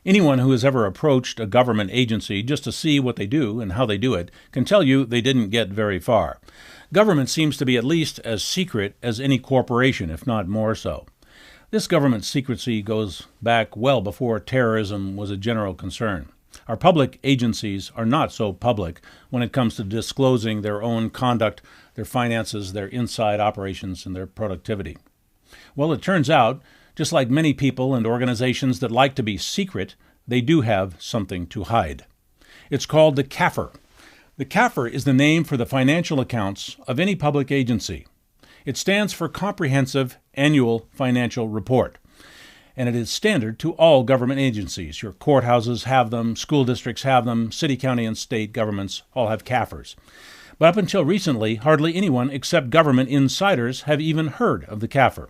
Anyone who has ever approached a government agency just to see what they do and how they do it can tell you they didn't get very far. Government seems to be at least as secret as any corporation, if not more so. This government secrecy goes back well before terrorism was a general concern. Our public agencies are not so public when it comes to disclosing their own conduct, their finances, their inside operations, and their productivity. Well, it turns out, just like many people and organizations that like to be secret, they do have something to hide. It's called the CAFR. The CAFR is the name for the financial accounts of any public agency. It stands for Comprehensive Annual Financial Report, and it is standard to all government agencies. Your courthouses have them, school districts have them, city, county, and state governments all have CAFRs. But up until recently, hardly anyone except government insiders have even heard of the CAFR.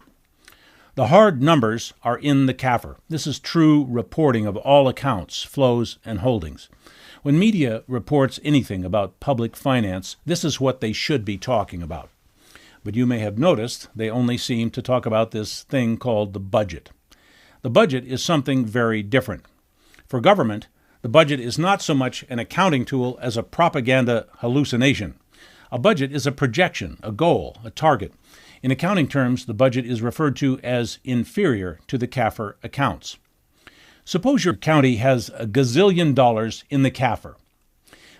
The hard numbers are in the CAFR. This is true reporting of all accounts, flows, and holdings. When media reports anything about public finance, this is what they should be talking about. But you may have noticed they only seem to talk about this thing called the budget. The budget is something very different. For government, the budget is not so much an accounting tool as a propaganda hallucination. A budget is a projection, a goal, a target. In accounting terms, the budget is referred to as inferior to the CAFR accounts. Suppose your county has $1 gazillion in the CAFR,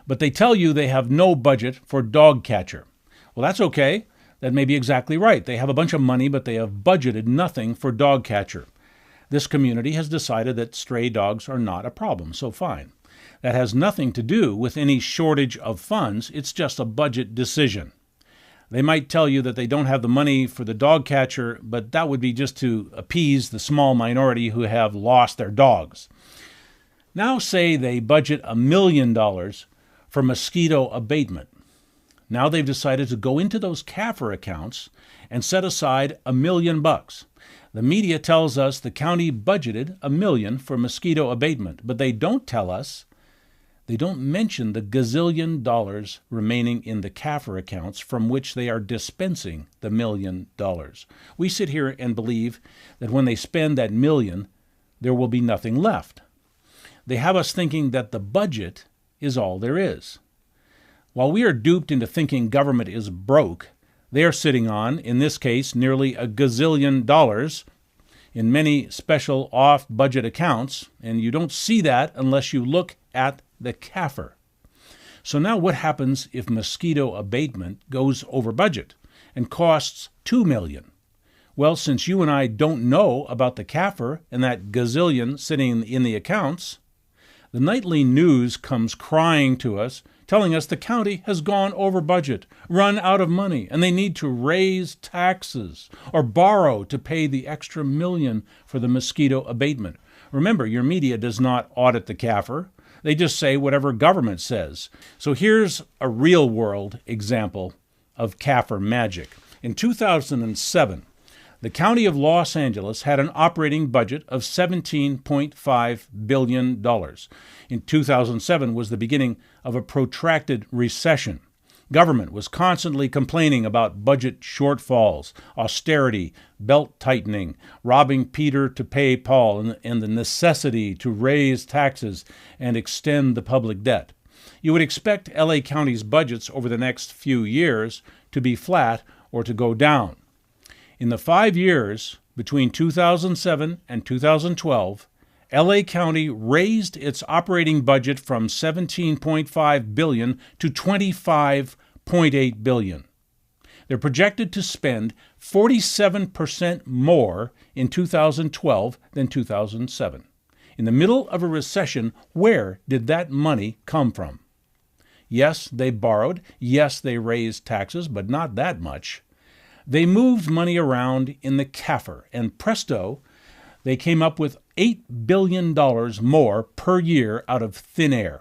but they tell you they have no budget for dog catcher. Well, that's okay. That may be exactly right. They have a bunch of money, but they have budgeted nothing for dog catcher. This community has decided that stray dogs are not a problem, so fine. That has nothing to do with any shortage of funds. It's just a budget decision. They might tell you that they don't have the money for the dog catcher, but that would be just to appease the small minority who have lost their dogs. Now say they budget $1 million for mosquito abatement. Now they've decided to go into those CAFR accounts and set aside $1 million. The media tells us the county budgeted $1 million for mosquito abatement, but they don't tell us, they don't mention the gazillion dollars remaining in the CAFR accounts from which they are dispensing the $1 million. We sit here and believe that when they spend that $1 million, there will be nothing left. They have us thinking that the budget is all there is. While we are duped into thinking government is broke, they are sitting on, in this case, nearly $1 gazillion in many special off-budget accounts, and you don't see that unless you look at the CAFR. So now what happens if mosquito abatement goes over budget and costs $2 million? Well, since you and I don't know about the CAFR and that gazillion sitting in the accounts, the nightly news comes crying to us, telling us the county has gone over budget, run out of money, and they need to raise taxes or borrow to pay the extra $1 million for the mosquito abatement. Remember, your media does not audit the CAFR. They just say whatever government says. So here's a real-world example of CAFR magic. In 2007, the County of Los Angeles had an operating budget of $17.5 billion. In 2007 was the beginning of a protracted recession. Government was constantly complaining about budget shortfalls, austerity, belt-tightening, robbing Peter to pay Paul, and the necessity to raise taxes and extend the public debt. You would expect L.A. County's budgets over the next few years to be flat or to go down. In the 5 years between 2007 and 2012, L.A. County raised its operating budget from $17.5 billion to $25.8 billion. They're projected to spend 47% more in 2012 than 2007. In the middle of a recession, where did that money come from? Yes, they borrowed. Yes, they raised taxes, but not that much. They moved money around in the CAFR, and presto, they came up with $8 billion more per year out of thin air.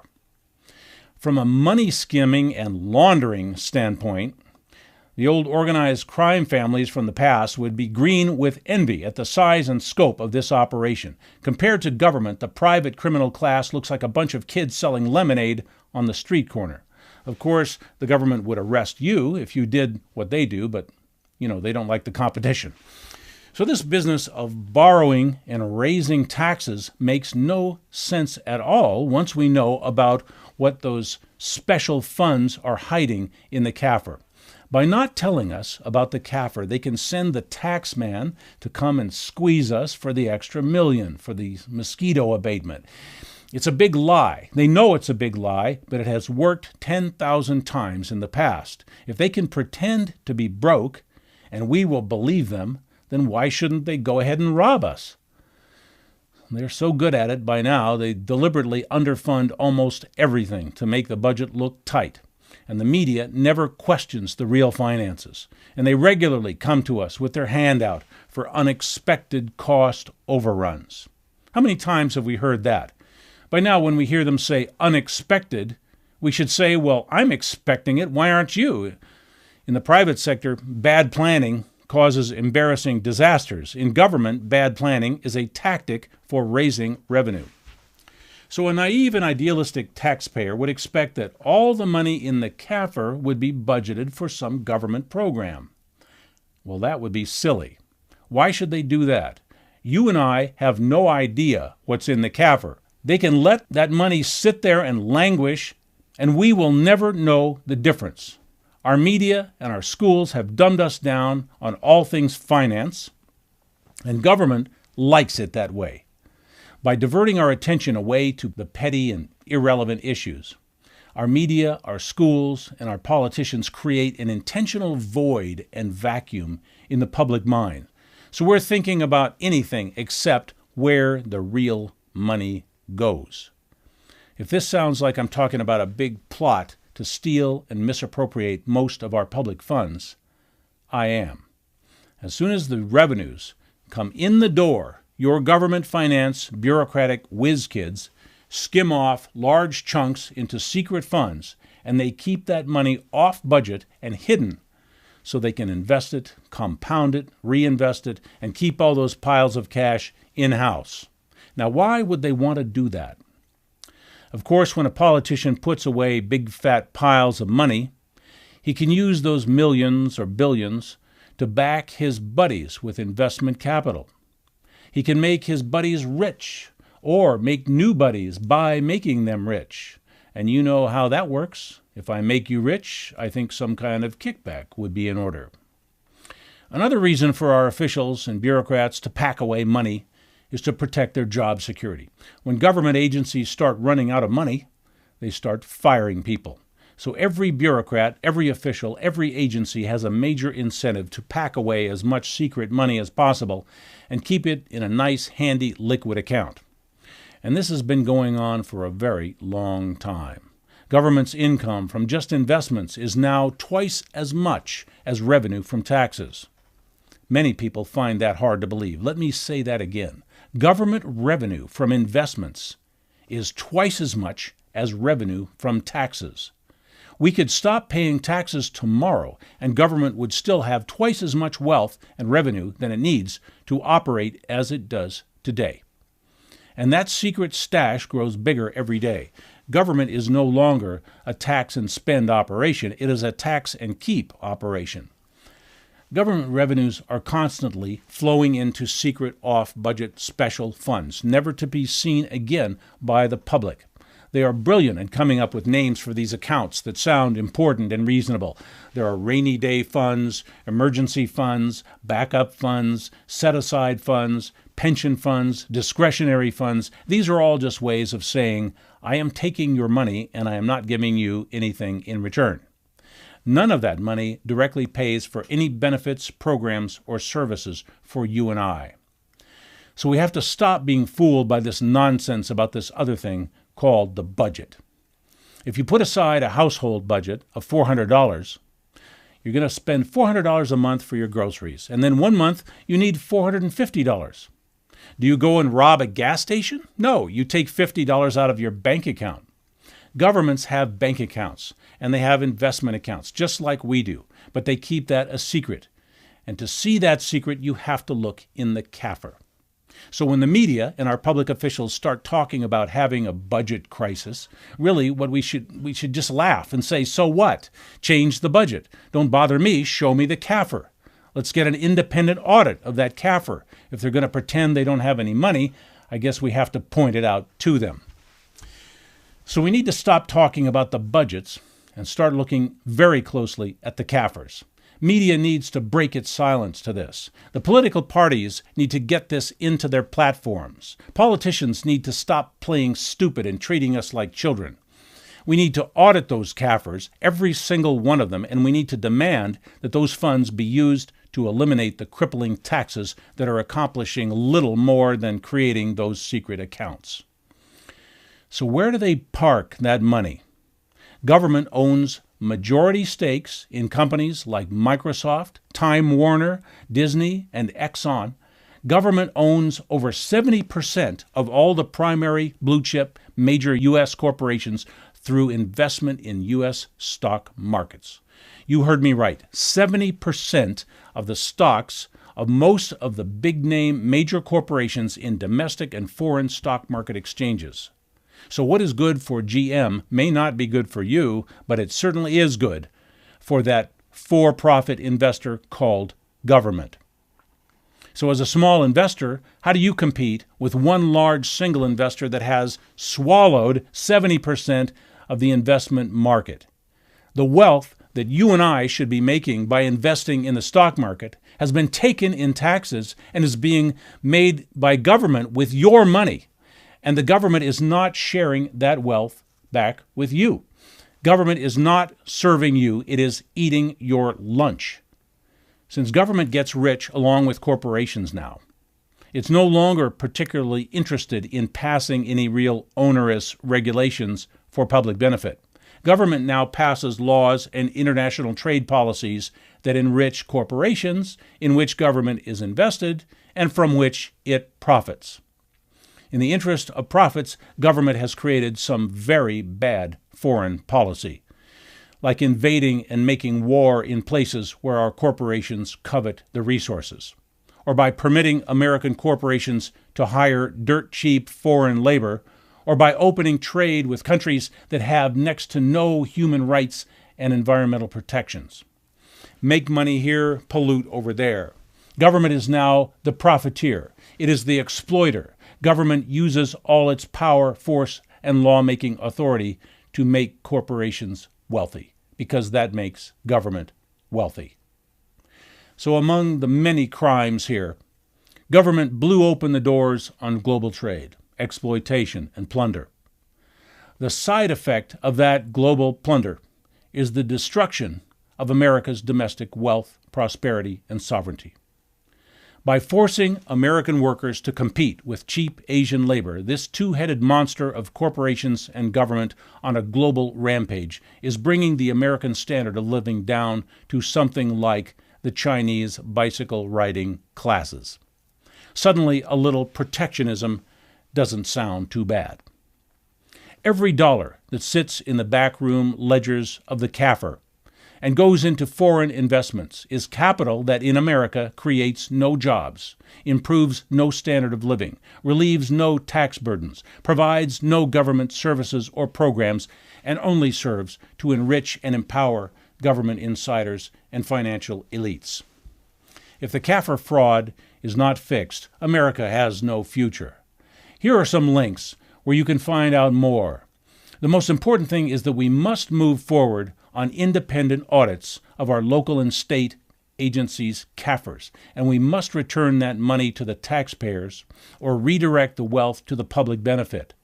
From a money skimming and laundering standpoint, the old organized crime families from the past would be green with envy at the size and scope of this operation. Compared to government, the private criminal class looks like a bunch of kids selling lemonade on the street corner. Of course, the government would arrest you if you did what they do, but they don't like the competition. So this business of borrowing and raising taxes makes no sense at all once we know about what those special funds are hiding in the CAFR. By not telling us about the CAFR, they can send the tax man to come and squeeze us for the extra million for the mosquito abatement. It's a big lie. They know it's a big lie, but it has worked 10,000 times in the past. If they can pretend to be broke, and we will believe them, then why shouldn't they go ahead and rob us? They're so good at it by now, they deliberately underfund almost everything to make the budget look tight. And the media never questions the real finances. And they regularly come to us with their hand out for unexpected cost overruns. How many times have we heard that? By now, when we hear them say unexpected, we should say, well, I'm expecting it. Why aren't you? In the private sector, bad planning causes embarrassing disasters. In government, bad planning is a tactic for raising revenue. So a naive and idealistic taxpayer would expect that all the money in the CAFR would be budgeted for some government program. Well, that would be silly. Why should they do that? You and I have no idea what's in the CAFR. They can let that money sit there and languish, and we will never know the difference. Our media and our schools have dumbed us down on all things finance, and government likes it that way. By diverting our attention away to the petty and irrelevant issues, our media, our schools, and our politicians create an intentional void and vacuum in the public mind. So we're thinking about anything except where the real money goes. If this sounds like I'm talking about a big plot to steal and misappropriate most of our public funds, I am. As soon as the revenues come in the door, your government finance bureaucratic whiz kids skim off large chunks into secret funds, and they keep that money off budget and hidden so they can invest it, compound it, reinvest it, and keep all those piles of cash in-house. Now, why would they want to do that? Of course, when a politician puts away big fat piles of money, he can use those millions or billions to back his buddies with investment capital. He can make his buddies rich or make new buddies by making them rich. And you know how that works. If I make you rich, I think some kind of kickback would be in order. Another reason for our officials and bureaucrats to pack away money is to protect their job security. When government agencies start running out of money, they start firing people. So every bureaucrat, every official, every agency has a major incentive to pack away as much secret money as possible and keep it in a nice, handy, liquid account. And this has been going on for a very long time. Government's income from just investments is now twice as much as revenue from taxes. Many people find that hard to believe. Let me say that again. Government revenue from investments is twice as much as revenue from taxes. We could stop paying taxes tomorrow, and government would still have twice as much wealth and revenue than it needs to operate as it does today. And that secret stash grows bigger every day. Government is no longer a tax and spend operation. It is a tax and keep operation. Government revenues are constantly flowing into secret off-budget special funds, never to be seen again by the public. They are brilliant in coming up with names for these accounts that sound important and reasonable. There are rainy day funds, emergency funds, backup funds, set-aside funds, pension funds, discretionary funds. These are all just ways of saying, I am taking your money and I am not giving you anything in return. None of that money directly pays for any benefits, programs, or services for you and I. So we have to stop being fooled by this nonsense about this other thing called the budget. If you put aside a household budget of $400, you're going to spend $400 a month for your groceries, and then one month you need $450. Do you go and rob a gas station? No, you take $50 out of your bank account. Governments have bank accounts, and they have investment accounts, just like we do, but they keep that a secret. And to see that secret, you have to look in the CAFR. So when the media and our public officials start talking about having a budget crisis, really what we should just laugh and say, so what? Change the budget. Don't bother me, show me the CAFR. Let's get an independent audit of that CAFR. If they're going to pretend they don't have any money, I guess we have to point it out to them. So we need to stop talking about the budgets and start looking very closely at the CAFRs. Media needs to break its silence to this. The political parties need to get this into their platforms. Politicians need to stop playing stupid and treating us like children. We need to audit those CAFRs, every single one of them, and we need to demand that those funds be used to eliminate the crippling taxes that are accomplishing little more than creating those secret accounts. So where do they park that money? Government owns majority stakes in companies like Microsoft, Time Warner, Disney, and Exxon. Government owns over 70% of all the primary blue-chip major U.S. corporations through investment in U.S. stock markets. You heard me right. 70% of the stocks of most of the big-name major corporations in domestic and foreign stock market exchanges. So what is good for GM may not be good for you, but it certainly is good for that for-profit investor called government. So as a small investor, how do you compete with one large single investor that has swallowed 70% of the investment market? The wealth that you and I should be making by investing in the stock market has been taken in taxes and is being made by government with your money. And the government is not sharing that wealth back with you. Government is not serving you, it is eating your lunch. Since government gets rich along with corporations now, it's no longer particularly interested in passing any real onerous regulations for public benefit. Government now passes laws and international trade policies that enrich corporations in which government is invested and from which it profits. In the interest of profits, government has created some very bad foreign policy, like invading and making war in places where our corporations covet the resources, or by permitting American corporations to hire dirt-cheap foreign labor, or by opening trade with countries that have next to no human rights and environmental protections. Make money here, pollute over there. Government is now the profiteer. It is the exploiter. Government uses all its power, force, and lawmaking authority to make corporations wealthy, because that makes government wealthy. So among the many crimes here, government blew open the doors on global trade, exploitation, and plunder. The side effect of that global plunder is the destruction of America's domestic wealth, prosperity, and sovereignty. By forcing American workers to compete with cheap Asian labor, this two-headed monster of corporations and government on a global rampage is bringing the American standard of living down to something like the Chinese bicycle-riding classes. Suddenly, a little protectionism doesn't sound too bad. Every dollar that sits in the backroom ledgers of the CAFR and goes into foreign investments is capital that in America creates no jobs, improves no standard of living, relieves no tax burdens, provides no government services or programs, and only serves to enrich and empower government insiders and financial elites. If the CAFR fraud is not fixed, America has no future. Here are some links where you can find out more. The most important thing is that we must move forward on independent audits of our local and state agencies' CAFRs, and we must return that money to the taxpayers or redirect the wealth to the public benefit.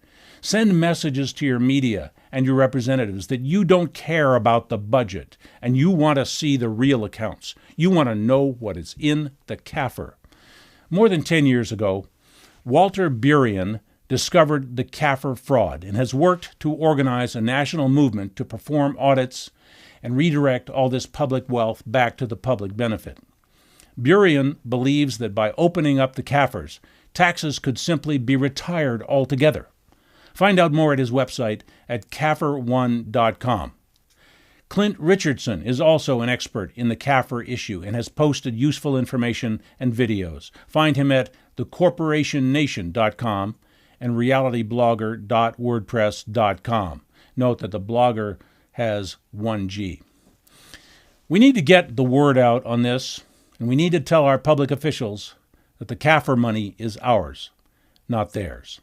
Send messages to your media and your representatives that you don't care about the budget and you want to see the real accounts. You want to know what is in the CAFR. More than 10 years ago, Walter Burien discovered the CAFR fraud and has worked to organize a national movement to perform audits and redirect all this public wealth back to the public benefit. Burien believes that by opening up the CAFRs, taxes could simply be retired altogether. Find out more at his website at CAFR1.com. Clint Richardson is also an expert in the CAFR issue and has posted useful information and videos. Find him at thecorporationnation.com and realityblogger.wordpress.com. Note that the blogger has one G. We need to get the word out on this And we need to tell our public officials that the CAFR money is ours, not theirs.